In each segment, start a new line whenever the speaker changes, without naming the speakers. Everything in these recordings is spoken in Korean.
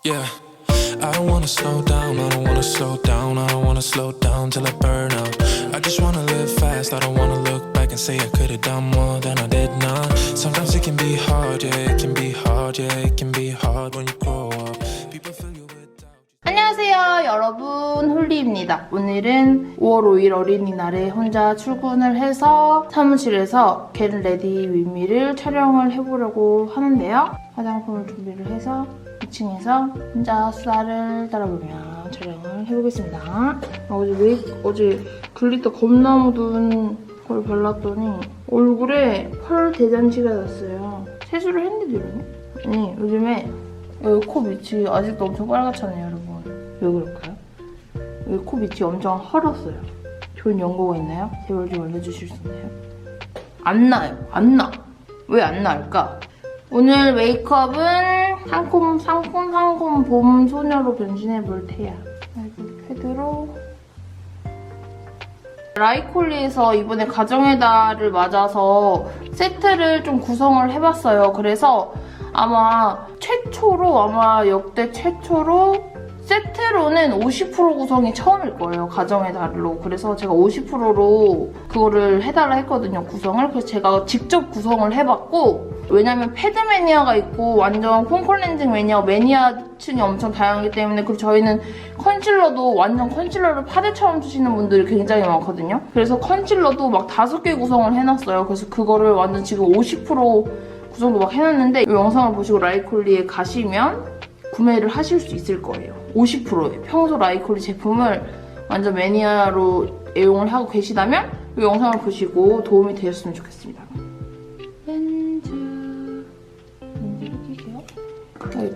Yeah, I don't wanna slow down, I don't wanna slow down, I don't wanna slow down till I burn out. I just wanna live fast, I don't wanna look back and say I could've done more than I did now. Sometimes it can be hard, yeah, it can be hard, yeah, it can be hard when you grow up. People fill you with doubt.
안녕하세요 여러분, 홀리입니다. 오늘은 5월 5일 어린이날에 혼자 출근을 해서 사무실에서 Get Ready With Me를 촬영을 해보려고 하는데요. 화장품을 준비를 해서 2층에서 혼자 수다를 떨어보며 촬영을 해보겠습니다. 어제 글리터 겁나 묻은 걸 발랐더니 얼굴에 펄 대잔치가 났어요. 세수를 했는데도 이러네? 아니 요즘에 여기 코 밑이 아직도 엄청 빨갛잖아요 여러분. 왜 그럴까요? 여기 코 밑이 엄청 헐었어요. 좋은 연고가 있나요? 제발 좀 알려주실 수 있나요? 안 나요. 안 나. 왜 안 나을까? 오늘 메이크업은 상콤 봄 소녀로 변신해볼 테야. 패드로 라이콜리에서 이번에 가정의 달을 맞아서 세트를 좀 구성을 해봤어요. 그래서 역대 최초로 세트로는 50% 구성이 처음일 거예요. 가정의 달로. 그래서 제가 50%로 그거를 해달라 했거든요. 구성을. 그래서 제가 직접 구성을 해봤고, 왜냐면 패드 매니아가 있고 완전 콩컬렌징 매니아층이 엄청 다양하기 때문에, 그리고 저희는 컨실러도 완전 컨실러를 파데처럼 쓰시는 분들이 굉장히 많거든요. 그래서 컨실러도 막 5개 구성을 해놨어요. 그래서 그거를 완전 지금 50% 구성도 막 해놨는데, 이 영상을 보시고 라이콜리에 가시면 구매를 하실 수 있을 거예요. 50%에. 평소 라이콜리 제품을 완전 매니아로 애용을 하고 계시다면 이 영상을 보시고 도움이 되셨으면 좋겠습니다. 렌즈를 끼게요.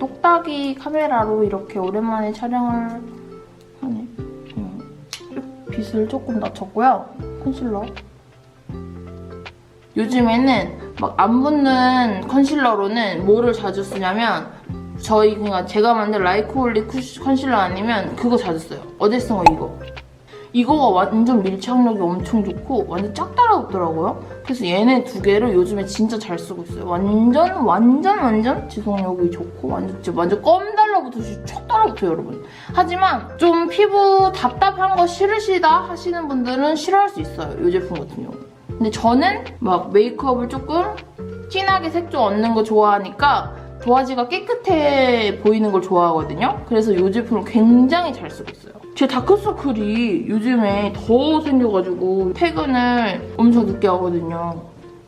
똑딱이 카메라로 이렇게 오랜만에 촬영을 하네. 빛을 조금 낮췄고요. 컨실러. 요즘에는 막 안 붙는 컨실러로는 뭐를 자주 쓰냐면, 그러니까 제가 만든 라이콜리 컨실러 아니면 그거 자주 써요. 어제 쓴 거 이거. 이거가 완전 밀착력이 엄청 좋고 완전 쫙 달라붙더라고요. 그래서 얘네 두 개를 요즘에 진짜 잘 쓰고 있어요. 완전 지속력이 좋고 완전 껌 달라붙듯이 쫙 달라붙어요, 여러분. 하지만 좀 피부 답답한 거 싫으시다 하시는 분들은 싫어할 수 있어요, 이 제품 같은 경우. 근데 저는 막 메이크업을 조금 진하게 색조 얻는 거 좋아하니까 도화지가 깨끗해 보이는 걸 좋아하거든요. 그래서 이 제품을 굉장히 잘 쓰고 있어요. 제 다크서클이 요즘에 더 생겨가지고 퇴근을 엄청 늦게 하거든요.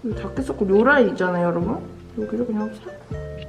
이 다크서클 요 라인 있잖아요, 여러분. 여기를 그냥 싹.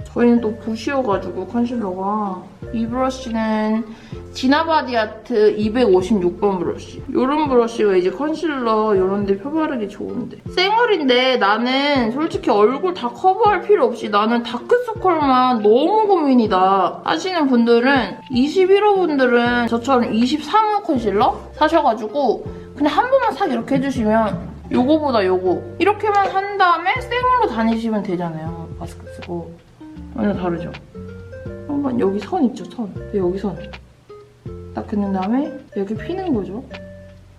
저희는 또 붓이어가지고 컨실러가. 이 브러쉬는 지나바디아트 256번 브러쉬. 이런 브러쉬가 이제 컨실러 이런 데 펴바르기 좋은데. 쌩얼인데 나는 솔직히 얼굴 다 커버할 필요 없이 나는 다크서클만 너무 고민이다 하시는 분들은 21호 분들은 저처럼 23호 컨실러 사셔가지고 그냥 한 번만 싹 이렇게 해주시면 요거보다 요거 이렇게만 한 다음에 쌩얼로 다니시면 되잖아요. 마스크 쓰고. 완전 다르죠? 한번 여기 선 있죠, 선. 여기 선. 딱 긋는 다음에 여기 피는 거죠.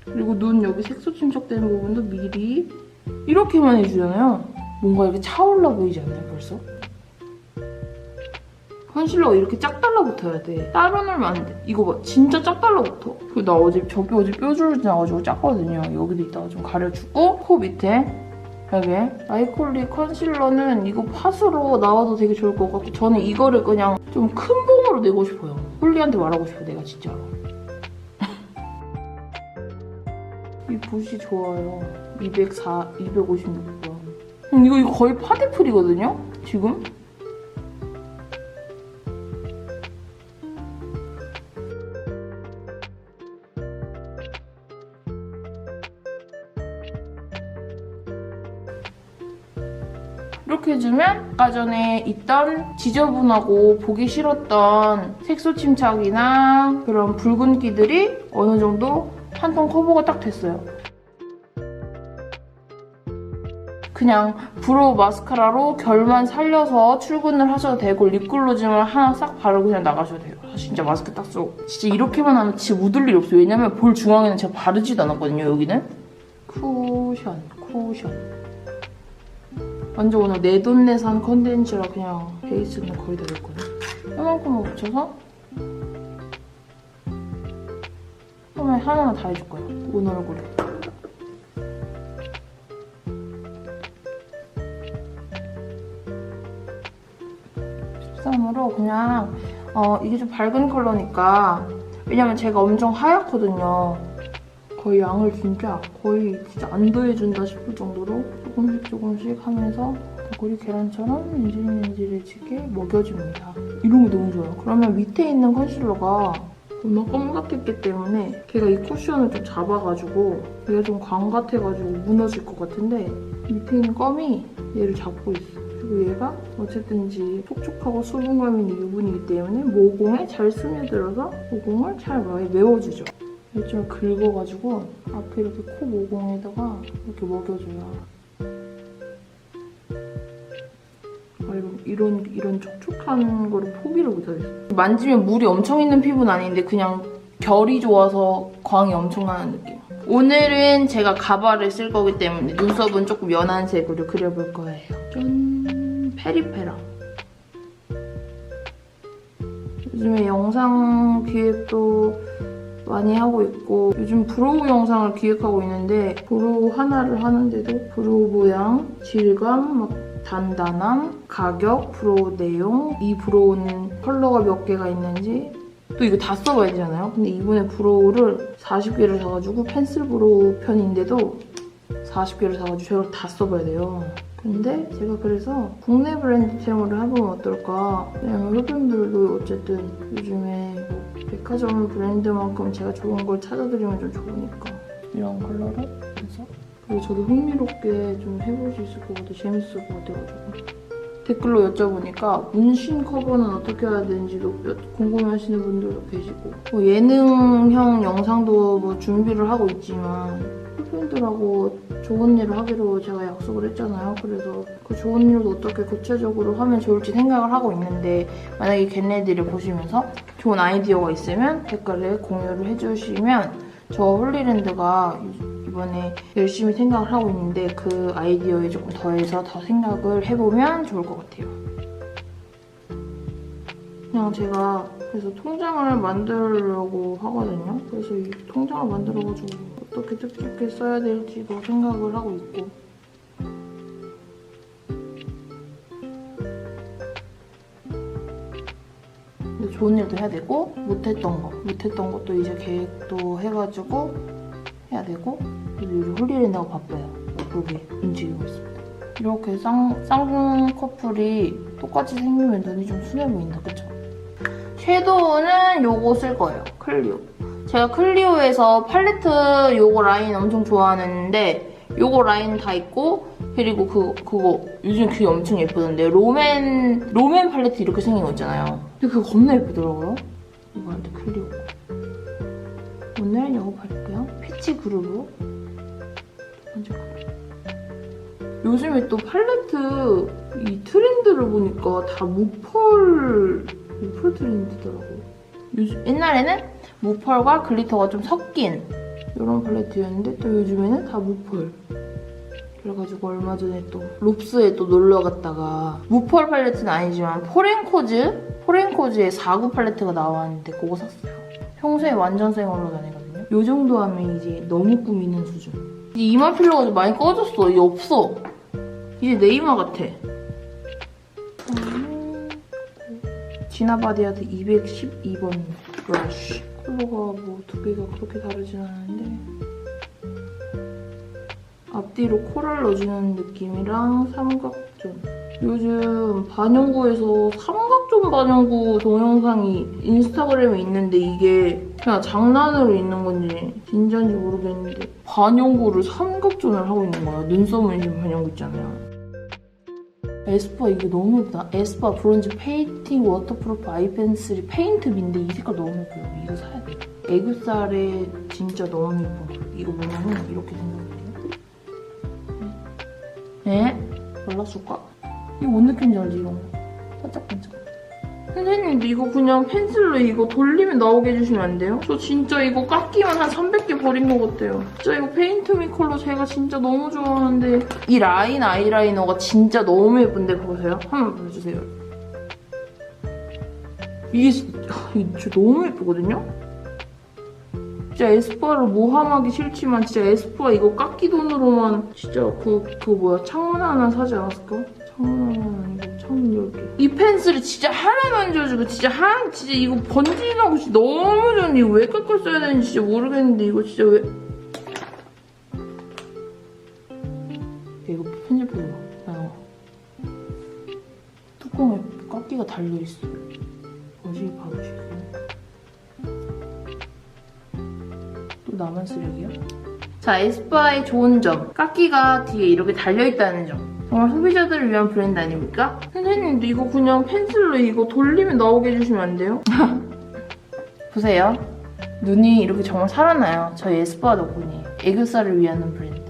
그리고 눈 여기 색소 침착되는 부분도 미리 이렇게만 해주잖아요. 뭔가 이렇게 차올라 보이지 않나요, 벌써? 컨실러가 이렇게 쫙 달라붙어야 돼. 따로 넣으면 안 돼. 이거 봐, 저기 쫙 달라붙어. 그리고 나 어제 뼈줄 나가지고 짰거든요. 여기도 이따가 좀 가려주고 코 밑에 여기 라이콜리 컨실러는 이거 팟으로 나와도 되게 좋을 것 같고, 저는 이거를 그냥 좀 큰 봉으로 내고 싶어요. 홀리한테 말하고 싶어, 내가 진짜로. 이 붓이 좋아요. 256번. 이거 거의 파데풀이거든요? 지금? 이렇게 해주면 아까 전에 있던 지저분하고 보기 싫었던 색소 침착이나 그런 붉은기들이 어느 정도 한 톤 커버가 딱 됐어요. 그냥 브로우 마스카라로 결만 살려서 출근을 하셔도 되고, 립글로즈만 하나 싹 바르고 그냥 나가셔도 돼요. 진짜 마스크 딱 쓰고. 진짜 이렇게만 하면 진짜 묻을 일이 없어요. 왜냐면 볼 중앙에는 제가 바르지도 않았거든요, 여기는. 쿠션. 완전 오늘 내돈내산 컨텐츠라 그냥 베이스는 거의 다 됐거든요. 이만큼만 묻혀서 하나하나 다 해줄 거예요. 온 얼굴에. 색상으로 그냥 이게 좀 밝은 컬러니까 왜냐면 제가 엄청 하얗거든요. 거의 양을 진짜 안 더해준다 싶을 정도로 조금씩 하면서 우리 계란처럼 민질민질해지게 먹여줍니다. 이런 게 너무 좋아요. 그러면 밑에 있는 컨실러가 워낙 검 같았기 때문에 걔가 이 쿠션을 좀 잡아가지고 얘가 좀 광 같아가지고 무너질 것 같은데 밑에 있는 껌이 얘를 잡고 있어. 그리고 얘가 어쨌든지 촉촉하고 수분감 있는 유분이기 때문에 모공에 잘 스며들어서 모공을 잘 메워주죠. 좀 긁어가지고 앞에 이렇게 코 모공에다가 이렇게 먹여줘요. 이런 촉촉한 거를 포기를 못하겠어. 만지면 물이 엄청 있는 피부는 아닌데 그냥 결이 좋아서 광이 엄청 나는 느낌. 오늘은 제가 가발을 쓸 거기 때문에 눈썹은 조금 연한 색으로 그려볼 거예요. 짠! 페리페라. 요즘에 영상 기획도 많이 하고 있고 요즘 브로우 영상을 기획하고 있는데 브로우 하나를 하는데도 브로우 모양, 질감, 단단함, 가격, 브로우 내용, 이 브로우는 컬러가 몇 개가 있는지 또 이거 다 써봐야 되잖아요. 근데 이번에 브로우를 40개를 사가지고 펜슬 브로우 편인데도 40개를 사가지고 저걸 다 써봐야 돼요. 근데 제가 그래서 국내 브랜드템으로 해보면 어떨까? 왜냐면 흡연들도 어쨌든 요즘에 뭐 백화점 브랜드만큼 제가 좋은 걸 찾아드리면 좀 좋으니까 이런 컬러를 해서 그리고 저도 흥미롭게 좀 해볼 수 있을 것 같아요. 재밌을 것 같아가지고 댓글로 여쭤보니까 문신 커버는 어떻게 해야 되는지도 궁금해하시는 분들도 계시고 뭐 예능형 영상도 뭐 준비를 하고 있지만 흡연들하고 좋은 일을 하기로 제가 약속을 했잖아요. 그래서 그 좋은 일도 어떻게 구체적으로 하면 좋을지 생각을 하고 있는데 만약에 걔네들을 보시면서 좋은 아이디어가 있으면 댓글에 공유를 해주시면 저 홀리랜드가 이번에 열심히 생각을 하고 있는데 그 아이디어에 조금 더해서 더 생각을 해보면 좋을 것 같아요. 그냥 제가 그래서 통장을 만들려고 하거든요. 그래서 이 통장을 만들어가지고 어떻게 뜻깊게 써야 될지도 생각을 하고 있고 근데 좋은 일도 해야 되고 못했던 것도 이제 계획도 해가지고 해야 되고 그래서 요즘 홀리랜드하고 바빠요. 바쁘게 움직이고 있습니다. 이렇게 쌍꺼풀이 똑같이 생기면 눈이 좀 순해 보인다, 그쵸? 섀도우는 요거 쓸 거예요. 클리오. 제가 클리오에서 팔레트 요거 라인 엄청 좋아하는데 요거 라인 다 있고 그리고 그거 요즘 그게 엄청 예쁘던데 롬앤 팔레트 이렇게 생긴 거 있잖아요. 근데 그거 겁나 예쁘더라고요. 이거 할 때 클리오. 오늘은 요거 바를게요. 피치 그루브. 먼저 요즘에 또 팔레트 이 트렌드를 보니까 다 무펄 트렌드더라고요. 옛날에는 무펄과 글리터가 좀 섞인 이런 팔레트였는데 또 요즘에는 다 무펄. 그래가지고 얼마 전에 또 롭스에 또 놀러 갔다가 무펄 팔레트는 아니지만 포렌코즈의 4구 팔레트가 나왔는데 그거 샀어요. 평소에 완전 생얼로 다니거든요. 요 정도 하면 이제 너무 꾸미는 수준. 이제 이마 필러가 좀 많이 꺼졌어. 이게 없어. 이제 내 이마 같아. 지나바디아드 212번 브러쉬. 컬러가 뭐 두 개가 그렇게 다르진 않은데 앞뒤로 코랄 넣어주는 느낌이랑 삼각존. 요즘 반영구에서 삼각존 반영구 동영상이 인스타그램에 있는데 이게 그냥 장난으로 있는 건지 진짜인지 모르겠는데 반영구를 삼각존을 하고 있는 거야. 눈썹 문신 반영구 있잖아요. 에스쁘아 이게 너무 예쁘다. 에스쁘아 브론즈 페인팅 워터프루프 아이 펜슬이 페인트빈데 이 색깔 너무 예뻐요. 이거 사야 돼. 애교살에 진짜 너무 예뻐. 이거 보면은 이렇게 생겼거든요. 네? 발라줄까? 이거 뭔 느낌인지 알지? 이런 거. 반짝반짝. 선생님 이거 그냥 펜슬로 이거 돌리면 나오게 해주시면 안 돼요? 저 진짜 이거 깎이면 한 300개 버린 것 같아요. 진짜 이거 페인트미 컬러 제가 진짜 너무 좋아하는데 이 라인 아이라이너가 진짜 너무 예쁜데 보세요. 한번 보여주세요. 이게 진짜 너무 예쁘거든요? 진짜 에스쁘아를 모함하기 싫지만 진짜 에스쁘아 이거 깎기 돈으로만 진짜 그 뭐야 창문 하나 사지 않았을까? 창문 하나 아니고 창문 열개. 이 펜슬을 진짜 하나만 줘주고 진짜 진짜 이거 번지나고 진짜 너무 좋은데 이거 왜 깎았어야 되는지 진짜 모르겠는데 이거 진짜 왜 이거 편집해봐. 뚜껑에 깎기가 달려있어. 뭐지 봐보시고. 또 나만 쓰레기야? 자, 에스쁘아의 좋은 점. 깎기가 뒤에 이렇게 달려있다는 점. 정말 소비자들을 위한 브랜드 아닙니까? 선생님도 이거 그냥 펜슬로 이거 돌리면 나오게 해주시면 안 돼요? 보세요. 눈이 이렇게 정말 살아나요. 저희 에스쁘아 덕분이에요. 애교살을 위한 브랜드.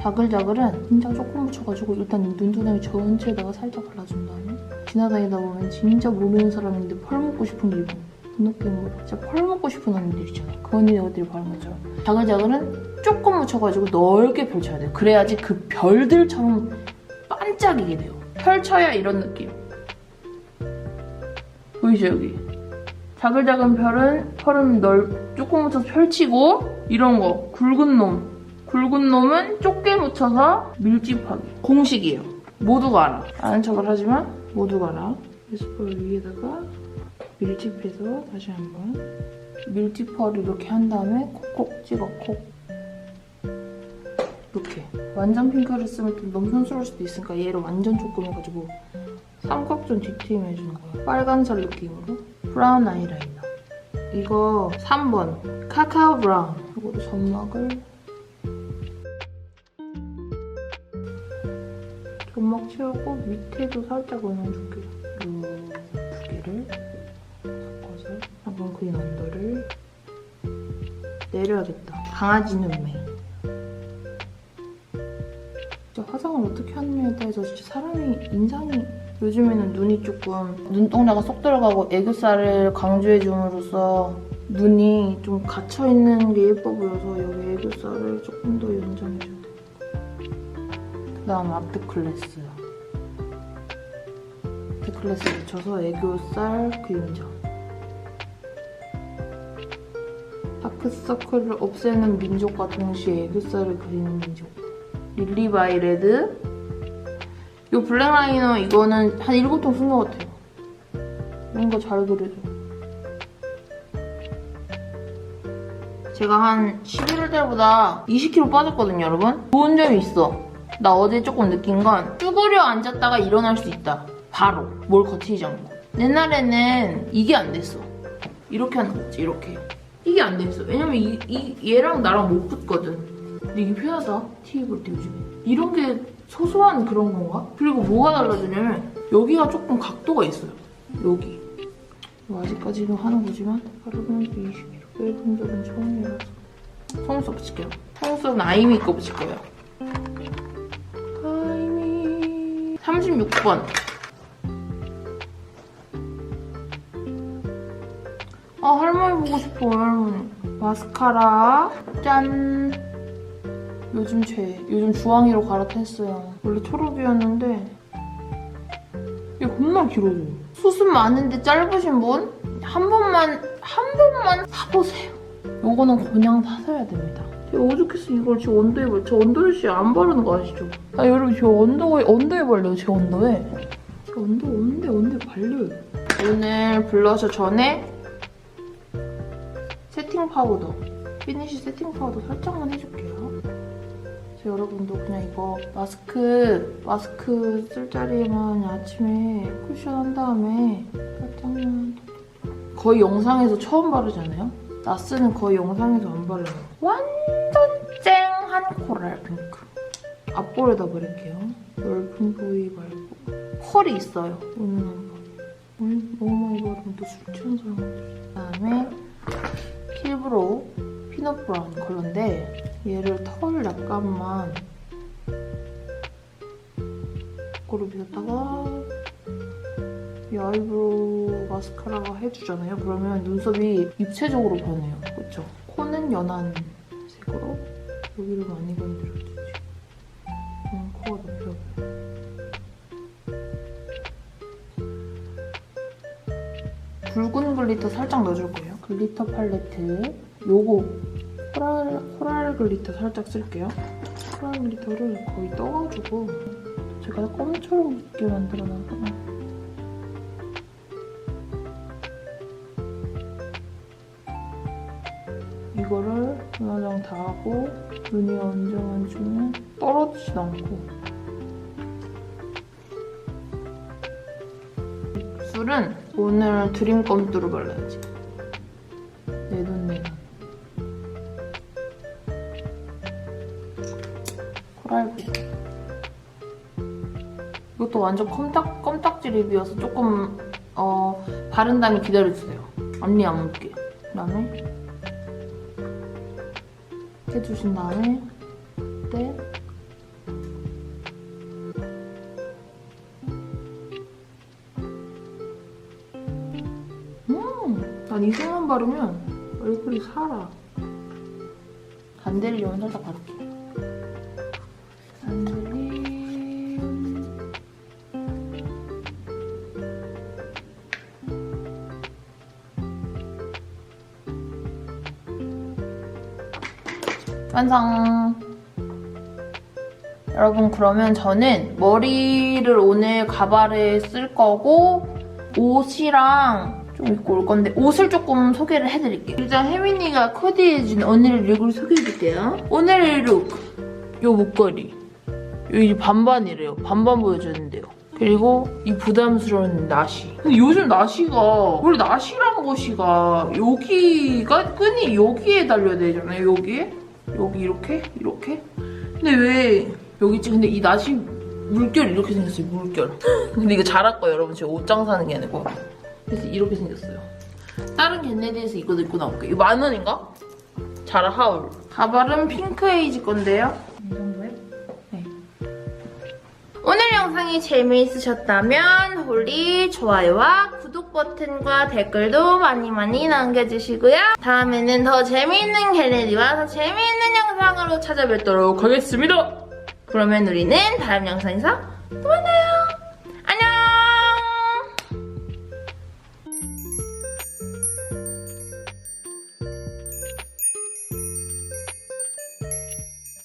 자글자글은 진짜 조금 묻혀가지고 일단 눈두덩이 전체에다가 살짝 발라준 다음에 지나다니다 보면 진짜 모르는 사람인데 펄 먹고 싶은 기분. 그 느낌으로 진짜 펄 먹고 싶은 언니들 있잖아. 그 언니들이 바른 것처럼 자글자글은 조금 묻혀가지고 넓게 펼쳐야 돼요. 그래야지 그 별들처럼 반짝이게 돼요. 펼쳐야 이런 느낌. 보이죠 여기? 자글자글 펄은 조금 묻혀서 펼치고 이런 거 굵은 놈은 좁게 묻혀서 밀집하기. 공식이에요. 모두가 알아. 아는 척을 하지만 모두가 알아. 에스쁘아 위에다가 밀집해서 다시 한번 밀집펄을 이렇게 한 다음에 콕콕 찍어 콕. 이렇게. 완전 핑크를 쓰면 좀 너무 촌스러울 수도 있으니까 얘를 완전 조금 해가지고 삼각존 뒤트임 해주는 거예요. 빨간살 느낌으로. 브라운 아이라이너. 이거 3번 카카오 브라운. 이거로 점막 채우고 밑에도 살짝 올려줄게요. 이 두 개를 섞어서 한번 그린 언더를 내려야겠다. 강아지 눈매. 진짜 화장을 어떻게 하느냐에 따라서 진짜 사람이 인상이 요즘에는 눈이 조금 눈동자가 쏙 들어가고 애교살을 강조해줌으로써 눈이 좀 갇혀있는 게 예뻐 보여서 여기 애교살을 조금 더 연장해줘야 돼. 그 다음 아트클래스. 아트클래스에 묻혀서 애교살 그림자. 다크서클을 없애는 민족과 동시에 애교살을 그리는 민족. 릴리바이레드. 이 블랙 라이너 이거는 한 7통 쓴 것 같아요. 뭔가 잘 그려져. 제가 한 11월 달보다 20kg 빠졌거든요, 여러분. 좋은 점이 있어. 나 어제 조금 느낀 건 쭈그려 앉았다가 일어날 수 있다. 바로. 뭘 거치지 않고. 옛날에는 이게 안 됐어. 이렇게 하는 거지, 이렇게. 이게 안 됐어. 왜냐면 얘랑 나랑 못 붙거든. 근데 이게 편하다. TV 볼 때 요즘에. 이런 게 소소한 그런 건가? 그리고 뭐가 달라지냐면 여기가 조금 각도가 있어요. 여기. 아직까지는 하는 거지만 바르면 20kg 빼본 적은 처음이라서. 속눈썹 붙일게요. 속눈썹은 아이미 거 붙일 거예요. 아이미 36번. 아, 할머니 보고 싶어, 할머니. 마스카라. 짠. 요즘 주황이로 갈아탔어요. 원래 초록이었는데 이게 겁나 길어요. 수습 많은데 짧으신 분? 한 번만 사보세요. 요거는 그냥 사셔야 됩니다. 제가 오죽했어 이걸 제 언더에 발려. 저 언더에 씨 안 바르는 거 아시죠? 아, 여러분 저 언더에 발려요. 제 언더에. 제 언더에 발려요. 오늘 블러셔 전에 세팅 파우더, 피니쉬 세팅 파우더 살짝만 해줄게요. 그래서 여러분도 그냥 이거 마스크 쓸 자리에만 아침에 쿠션한 다음에 살짝만. 거의 영상에서 처음 바르잖아요? 나스는 거의 영상에서 안 발라요. 완전 쨍한 코랄 핑크. 앞볼에다 바를게요. 넓은 부위 말고. 펄이 있어요. 오늘 한 번. 너무 많이 바르면 또 술 취한 사람들. 그다음에 킬브로우 피넛 브라운 컬러인데 얘를 털 약간만 거꾸로 밀었다가 이 아이브로우 마스카라가 해주잖아요. 그러면 눈썹이 입체적으로 변해요. 그쵸? 코는 연한 색으로 여기를 많이 건드려주지. 코가 높여. 붉은 글리터 살짝 넣어줄 거예요. 글리터 팔레트. 요거 코랄 글리터 살짝 쓸게요. 코랄 글리터를 거의 떠가지고 제가 껌처럼 있게 만들어놨구나. 이거를 눈화장 다 하고 눈이 언제만지면 떨어지진 않고. 입술은 오늘 드림 검두로 발라야지. 내 눈. 코랄 글리터. 이것도 완전 껌딱지 립이어서 조금 바른 다음에 기다려주세요. 앞니 안 묻게. 그다음에 해주신 다음에 네. 난 이 색만 바르면 얼굴이 살아. 단델리온 살짝 바를게. 단델리. 완성! 여러분, 그러면 저는 머리를 오늘 가발에 쓸 거고 옷이랑 좀 입고 올 건데 옷을 조금 소개를 해드릴게요. 일단 혜민이가 코디해준 오늘의 룩을 소개해줄게요. 오늘의 룩! 요 목걸이. 여기 반반이래요. 반반 보여주는데요. 그리고 이 부담스러운 나시. 근데 요즘 나시가 원래 나시란 것이가 여기가 끈이 여기에 달려야 되잖아요. 여기에? 여기 이렇게? 이렇게? 근데 왜 여기 있지? 근데 이 나시 물결 이렇게 생겼어요. 물결. 근데 이거 잘할 거예요. 여러분. 제가 옷장 사는 게 아니고. 그래서 이렇게 생겼어요. 다른 겟레디에서 이거 입고 나올게요. 이거 10,000원인가? 자라 하울. 가발은 핑크에이지 건데요. 이 정도요? 네. 오늘 영상이 재미있으셨다면 홀리 좋아요와 구독 버튼과 댓글도 많이 남겨주시고요. 다음에는 더 재미있는 겟레디와 더 재미있는 영상으로 찾아뵙도록 하겠습니다. 그러면 우리는 다음 영상에서 또 만나요.